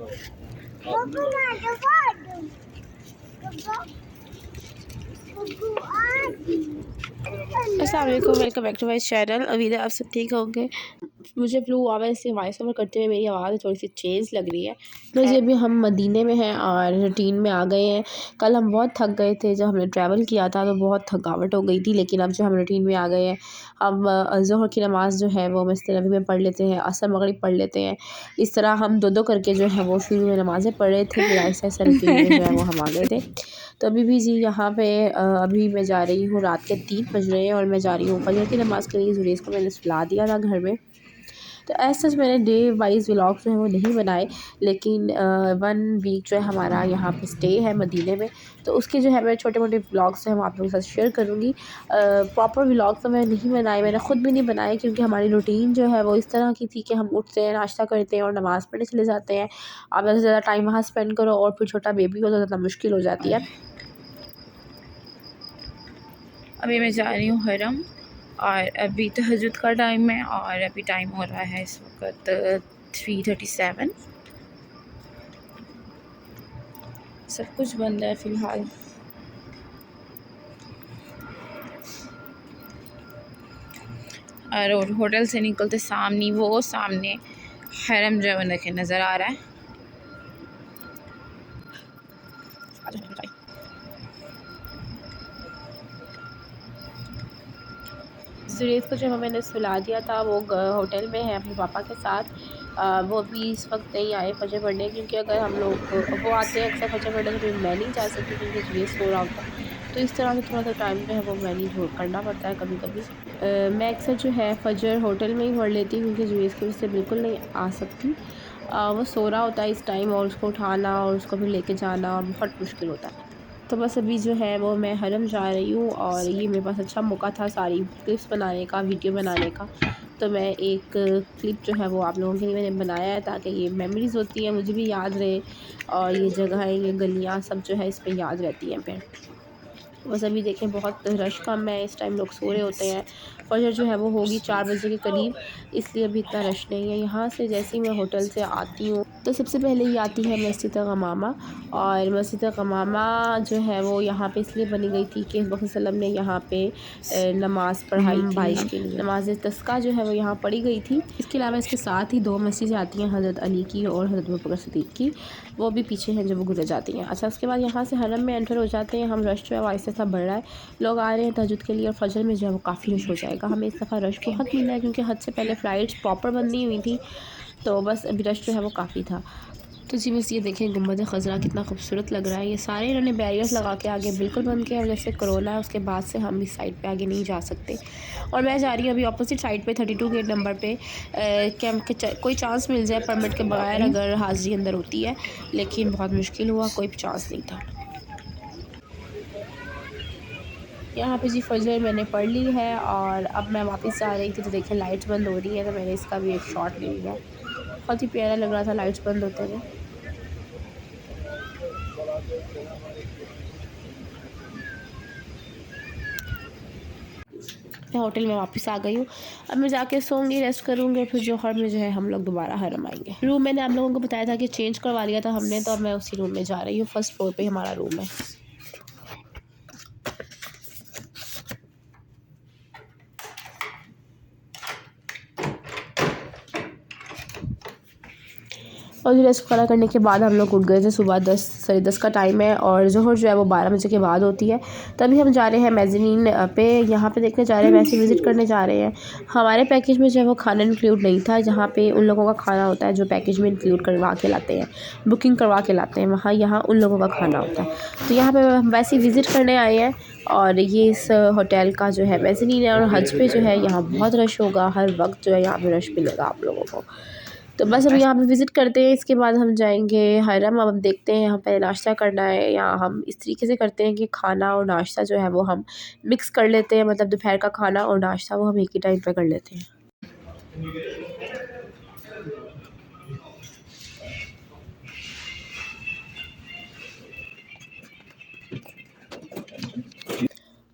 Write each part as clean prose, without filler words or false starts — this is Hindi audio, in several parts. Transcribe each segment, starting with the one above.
अस्सलाम वालेकुम, welcome back to my channel. उम्मीद है आप सब ठीक होंगे। मुझे फ्लू हुआ है, इसलिए वॉइस ओवर करते हुए मेरी आवाज़ थोड़ी सी चेंज लग रही है। मुझे अभी हम मदीने में हैं और रूटीन में आ गए हैं। कल हम बहुत थक गए थे, जब हमने ट्रैवल किया था तो बहुत थकावट हो गई थी, लेकिन अब जो हम रूटीन में आ गए हैं। हम ज़ोहर की नमाज़ जो है वो मस्जिद नबी में पढ़ लेते हैं, असर मगरिब पढ़ लेते हैं। इस तरह हम दो करके जो है वो शुरू में नमाज़ें पढ़ रहे थे, फिर ऐसा ऐसा रूटीन में जो है वो हम आ गए थे। तो अभी भी जी यहाँ पे अभी मैं जा रही हूँ, रात के 3 बज रहे हैं और मैं जा रही हूँ फजर की नमाज़ के लिए। जुरेज़ को मैंने सुला दिया था घर में। तो ऐसा मैंने डे वाइज़ व्लॉग जो है वो नहीं बनाए, लेकिन 1 वीक जो है हमारा यहाँ पे स्टे है मदीने में, तो उसके जो है मैं छोटे-मोटे व्लॉग्स हैं वो आप लोगों के साथ शेयर करूँगी। प्रॉपर व्लॉग तो मैं नहीं बनाए, मैंने ख़ुद भी नहीं बनाए, क्योंकि हमारी रूटीन जो है वो इस तरह की थी कि हम उठते हैं, नाश्ता करते हैं और नमाज़ पढ़ने चले जाते हैं। अब ज़्यादा से ज़्यादा टाइम वहाँ स्पेंड करो और फिर छोटा बेबी हो तो ज़्यादा मुश्किल हो जाती है। अभी मैं जा रही हूँ हरम और अभी तहज्जुद का टाइम है और अभी टाइम हो रहा है इस वक्त 3:37। सब कुछ बंद है फ़िलहाल। और होटल से निकलते सामने हरम जो है देखे नज़र आ रहा है। सुरेश को जो मैंने सुला दिया था वो होटल में है अपने पापा के साथ। वो भी इस वक्त नहीं आए फजर पढ़ने, क्योंकि अगर हम लोग वो आते हैं अक्सर फजर पढ़ने, तो फिर मैं नहीं जा सकती क्योंकि सुरेश सो रहा होता है। तो इस तरह से थोड़ा सा टाइम जो है वो मैनेज करना पड़ता है कभी कभी। मैं अक्सर जो है फजर होटल में ही पढ़ लेती हूँ, क्योंकि सुरेश की वजह से बिल्कुल नहीं आ सकती। वो सो रहा होता है इस टाइम और उसको उठाना और उसको फिर लेके जाना बहुत मुश्किल होता है। तो बस अभी जो है वो मैं हरम जा रही हूँ और ये मेरे पास अच्छा मौका था सारी क्लिप्स बनाने का, वीडियो बनाने का। तो मैं एक क्लिप जो है वो आप लोगों के लिए मैंने बनाया है, ताकि ये मेमोरीज़ होती हैं मुझे भी याद रहे, और ये जगहें, ये गलियाँ सब जो है इसमें याद रहती हैं फिर। बस अभी देखें बहुत रश कम है, इस टाइम लोग सो रहे होते हैं। फजर जो है वो होगी 4 बजे के करीब, इसलिए अभी इतना रश नहीं है। यहाँ से जैसे ही मैं होटल से आती हूँ तो सबसे पहले ही आती है मस्जिद गमामा। और मस्जिद गमामा जो है वो यहाँ पे इसलिए बनी गई थी कि हज़रत वसल्लम ने यहाँ पे नमाज़ पढ़ाई थी, बारिश के लिए नमाज तस्का जो है वो यहाँ पढ़ी गई थी। इसके अलावा इसके साथ ही 2 मस्जिदें आती हैं, हज़रत अली की और हज़रत अबू बकर सिद्दीक़ की, वो भी पीछे हैं जब वो गुजर जाती हैं। अच्छा, उसके बाद यहाँ से हरम में एंटर हो जाते हैं हम। रश जो है वो आहिस्ता बढ़ रहा है, लोग आ रहे हैं तहज्जुद के लिए, और फजर में जो है वो काफ़ी रश हो जाएगा। हमें इस दफ़ा रश बहुत मिला है, क्योंकि हद से पहले फ़्लाइट्स प्रॉपर बंद नहीं हुई थी, तो बस अभी रश जो है वो काफ़ी था। तो जी बस ये देखें गुंबद ख़ज़रा कितना खूबसूरत लग रहा है। ये सारे इन्होंने बैरियर्स लगा के आगे बिल्कुल बंद किया, और जैसे कोरोना है उसके बाद से हम इस साइड पे आगे नहीं जा सकते। और मैं जा रही हूँ अभी अपोजिट साइड पे 32 गेट नंबर पे, क्या कोई चांस मिल जाए परमिट के बगैर अगर हाज़िरी अंदर होती है, लेकिन बहुत मुश्किल हुआ, कोई चांस नहीं था। यहाँ पे जी फजर मैंने पढ़ ली है और अब मैं वापस जा रही थी, तो देखिए लाइट्स बंद हो रही है, तो मैंने इसका भी एक शॉट ले लिया। बहुत ही प्यारा लग रहा था लाइट्स बंद होते हुए। मैं होटल में वापस आ गई हूँ। अब मैं जाके सोऊंगी, रेस्ट करूँगी, और फिर जोहर में जो है हम लोग दोबारा हरम आएंगे। रूम मैंने आप लोगों को बताया था कि चेंज करवा लिया था हमने, तो अब मैं उसी रूम में जा रही हूँ। फर्स्ट फ्लोर पे हमारा रूम है। और रेस्ट वगैरह करने के बाद हम लोग उठ गए थे। सुबह 10 का टाइम है और जोहर जो है वो 12 बजे के बाद होती है। तभी हम जा रहे हैं मेज़नीन पे, यहाँ पे देखने जा रहे हैं, वैसे विज़िट करने जा रहे हैं। हमारे पैकेज में जो है वो खाना इंक्लूड नहीं था, जहाँ पे उन लोगों का खाना होता है जो पैकेज में इंक्लूड करवा के लाते हैं, बुकिंग करवा के लाते हैं, वहाँ यहाँ उन लोगों का खाना होता है। तो यहाँ पर हम वैसे ही विज़िट करने आए हैं। और ये इस होटल का जो है मेज़नीन है, और हज पे जो है यहाँ बहुत रश होगा, हर वक्त जो है यहाँ पे रश मिलेगा आप लोगों को। तो बस अब यहाँ पे विज़िट करते हैं, इसके बाद हम जाएंगे हरम। अब देखते हैं यहाँ पे नाश्ता करना है, या हम इस तरीके से करते हैं कि खाना और नाश्ता जो है वो हम मिक्स कर लेते हैं, मतलब दोपहर का खाना और नाश्ता वो हम एक ही टाइम पे कर लेते हैं।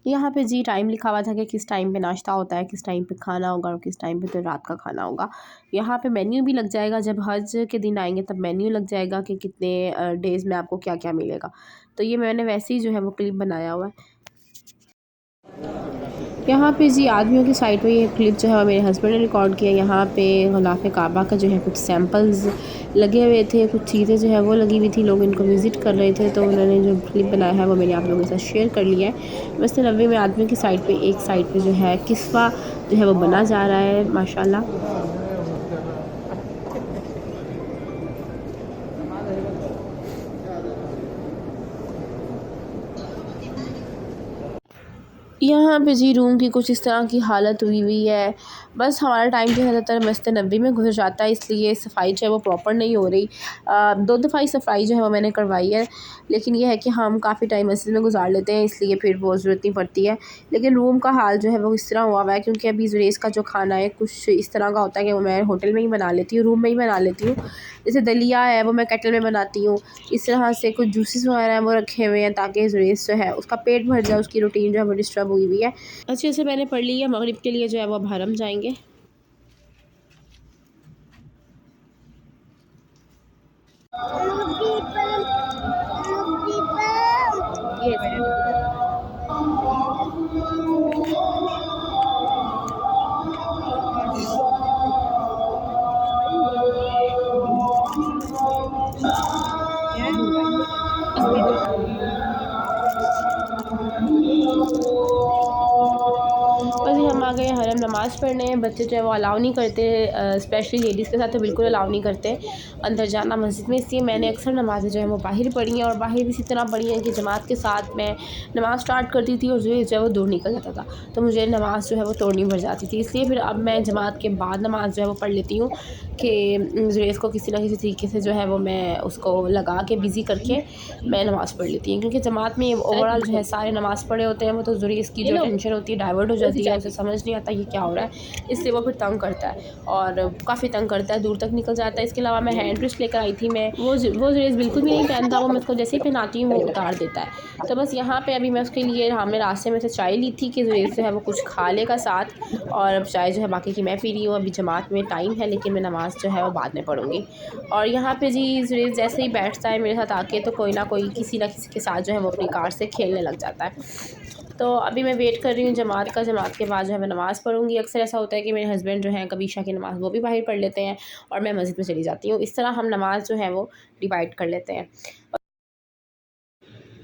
यहाँ पे जी टाइम लिखा हुआ था कि किस टाइम पे नाश्ता होता है, किस टाइम पे खाना होगा और किस टाइम पे तो रात का खाना होगा। यहाँ पे मेन्यू भी लग जाएगा, जब हज के दिन आएंगे तब मेन्यू लग जाएगा कि कितने डेज़ में आपको क्या क्या मिलेगा। तो ये मैंने वैसे ही जो है वो क्लिप बनाया हुआ है। यहाँ पे जी आदमियों की साइड पे ये क्लिप जो है मेरे हस्बैंड ने रिकॉर्ड किया। यहाँ पे ग़िलाफ़ काबा का जो है कुछ सैंपल्स लगे हुए थे, कुछ चीज़ें जो है वो लगी हुई थी, लोग इनको विज़िट कर रहे थे, तो उन्होंने जो क्लिप बनाया है वो मैंने आप लोगों के साथ शेयर कर लिया है। मस्जिद नबवी में आदमियों की साइड पे एक साइड पे जो है किस्वा जो है वो बना जा रहा है माशाल्लाह। यहाँ पे जी रूम की कुछ इस तरह की हालत हुई है। बस हमारा टाइम जो है ज़्यादातर मस्जिद नबवी में गुजर जाता है, इसलिए सफाई जो है वो प्रॉपर नहीं हो रही। 2 दफ़ा ही सफाई जो है वो मैंने करवाई है, लेकिन ये है कि हम काफ़ी टाइम मस्जिद में गुजार लेते हैं, इसलिए फिर वो ज़रूरत नहीं पड़ती है। लेकिन रूम का हाल जो है वो इस तरह हुआ है, क्योंकि अभी जुरेज़ का जो खाना है कुछ इस तरह का होता है कि वो मैं होटल में ही बना लेती हूँ, रूम में ही बना लेती हूँ। जैसे दलिया है वो मैं केटल में बनाती हूँ। इस तरह से कुछ जूसेस वगैरह हैं वो रखे हुए हैं ताकि जुरेज़ जो है उसका पेट भर जाए, उसकी रूटीन जो है वो डिस्टर्ब हुई है। अच्छे से मैंने पढ़ ली है, मगरिब के लिए जो है वो अब हरम जाएंगे। बस ये हम आ गए हरम नमाज़ पढ़ने। बच्चे जो है वो अलाउ नहीं करते, स्पेशली लेडीज़ के साथ तो बिल्कुल अलाउ नहीं करते अंदर जाना मस्जिद में, इसलिए मैंने अक्सर नमाज़ें जो है वो बाहर पढ़ी हैं। और बाहर भी इसी तरह पढ़ी हैं कि जमात के साथ मैं नमाज़ स्टार्ट करती थी और जो है वो दूर निकल जाता था, तो मुझे नमाज़ जो है वो तोड़नी पड़ जाती थी। इसलिए फिर अब मैं जमात के बाद नमाज़ जो है वो पढ़ लेती हूँ कि जुरेज़ को किसी ना किसी तरीके से जो है वो मैं उसको लगा के बिज़ी करके मैं नमाज़ पढ़ लेती हूँ, क्योंकि जमात में ओवरऑल जो है सारे नमाज़ पढ़े होते हैं, वो तो जुरेज़ की जो टेंशन होती है डाइवर्ट हो जाती है, उसे समझ नहीं आता ये क्या हो रहा है, इसलिए वो फिर तंग करता है और काफ़ी तंग करता है, दूर तक निकल जाता है। इसके अलावा मैं हैंड रिस्ट लेकर आई थी, मैं वो जुरेज़ बिल्कुल भी नहीं पहनता, वो मैं उसको जैसे ही पहनाती हूँ वो उतार देता है। तो बस यहाँ पे अभी मैं उसके लिए हमने रास्ते में से चाय ली थी कि जुरेज़ जो है वो कुछ खा लेगा साथ, और अब चाय जो है बाकी की मैं पी रही हूँ। अभी जमात में टाइम है, लेकिन मैं नमाज़ जो है वो बाद में पढ़ूँगी। और यहाँ पे जी जुरेज़ जैसे ही बैठता है मेरे साथ आके, तो कोई ना कोई किसी ना किसी के साथ जो है वो अपनी कार से खेलने लग जाता है। तो अभी मैं वेट कर रही हूँ जमात का, जमात के बाद जो है मैं नमाज़ पढ़ूँगी। अक्सर ऐसा होता है कि मेरे हस्बैंड जो हैं कभी ईशा की नमाज़ वो भी बाहर पढ़ लेते हैं और मैं मस्जिद में चली जाती हूँ। इस तरह हम नमाज़ जो है वो डिवाइड कर लेते हैं।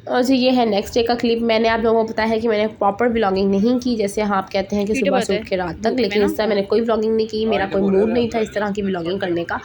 और जी ये है नेक्स्ट डे का क्लिप। मैंने आप लोगों को बताया है कि मैंने प्रॉपर व्लॉगिंग नहीं की, जैसे आप कहते हैं कि सुबह से उठ के रात तक, लेकिन इस तरह मैंने कोई व्लॉगिंग नहीं की, मेरा कोई मूड नहीं था इस तरह की व्लॉगिंग करने का।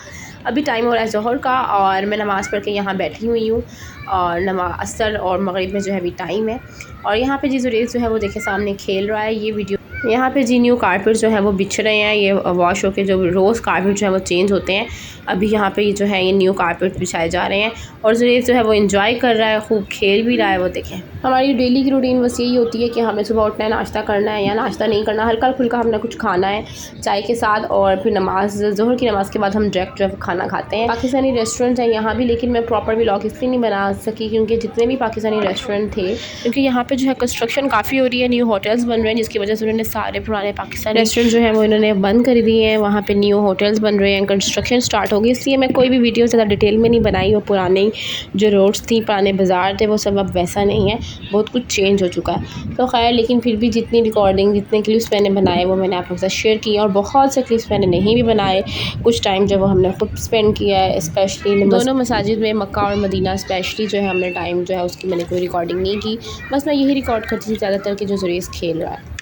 अभी टाइम हो रहा है ज़ोहर का और मैं नमाज़ पढ़ के यहाँ बैठी हुई हूँ, और असर और मगरिब में जो है अभी टाइम है। और यहाँ पे जी जुरेज़ जो है वो देखिए सामने खेल रहा है। ये वीडियो यहाँ पे जी न्यू कारपेट जो है वो बिछ रहे हैं, ये वॉश होके जो रोज़ कारपेट जो है वो चेंज होते हैं। अभी यहाँ पे जो है ये न्यू कारपेट बिछाए जा रहे हैं और जुरेज़ जो है वो एंजॉय कर रहा है, खूब खेल भी रहा है। वो देखें हमारी डेली की रूटीन बस यही होती है कि हमें सुबह उठना है, नाश्ता करना है या नाश्ता नहीं करना, हल्का फुल्का हमने कुछ खाना है चाय के साथ, और फिर नमाज ज़ोहर की नमाज़ के बाद हम डायरेक्ट जो है खाना खाते हैं। पाकिस्तानी रेस्टोरेंट है यहाँ भी, लेकिन मैं प्रॉपर व्लॉग इसलिए नहीं बना सकी क्योंकि जितने भी पाकिस्तानी रेस्टोरेंट थे, क्योंकि यहाँ पे जो है कंस्ट्रक्शन काफ़ी हो रही है, न्यू होटल्स बन रहे हैं, जिसकी वजह से उन्होंने सारे पुराने पाकिस्तानी रेस्टोरेंट जो है वो इन्होंने बंद कर दिए हैं। वहाँ पे न्यू होटल्स बन रहे हैं, कंस्ट्रक्शन स्टार्ट होगी, इसलिए मैं कोई भी वीडियो ज़्यादा डिटेल में नहीं बनाई। वो पुराने जो रोड्स थी, पुराने बाज़ार थे, वो सब अब वैसा नहीं है, बहुत कुछ चेंज हो चुका है। तो खैर, लेकिन फिर भी जितनी रिकॉर्डिंग, जितने क्लिप्स मैंने बनाए वो मैंने आप लोगों के साथ शेयर किए, और बहुत से क्लिप्स मैंने नहीं भी बनाए। कुछ टाइम जो वो हमने खुद स्पेंड किया है, स्पेशली दोनों मसाजिद में, मक्का और मदीना स्पेशली जो है हमने टाइम जो है उसकी मैंने कोई रिकॉर्डिंग नहीं की। बस मैं यही रिकॉर्ड करती थी ज़्यादातर कि जो जुरेज़ खेल रहा है।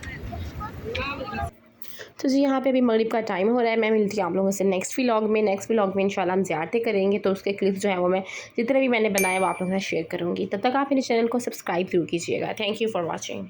तो जी यहाँ पे अभी मगरिब का टाइम हो रहा है। मैं मिलती हूँ आप लोगों से नेक्स्ट व्लॉग में इंशाल्लाह हम ज़ियारतें करेंगे, तो उसके क्लिप्स जो है वो मैं जितने भी मैंने बनाए वो आप लोगों के साथ शेयर करूँगी। तब तक आप मेरे चैनल को सब्सक्राइब जरूर कीजिएगा। Thank you for watching.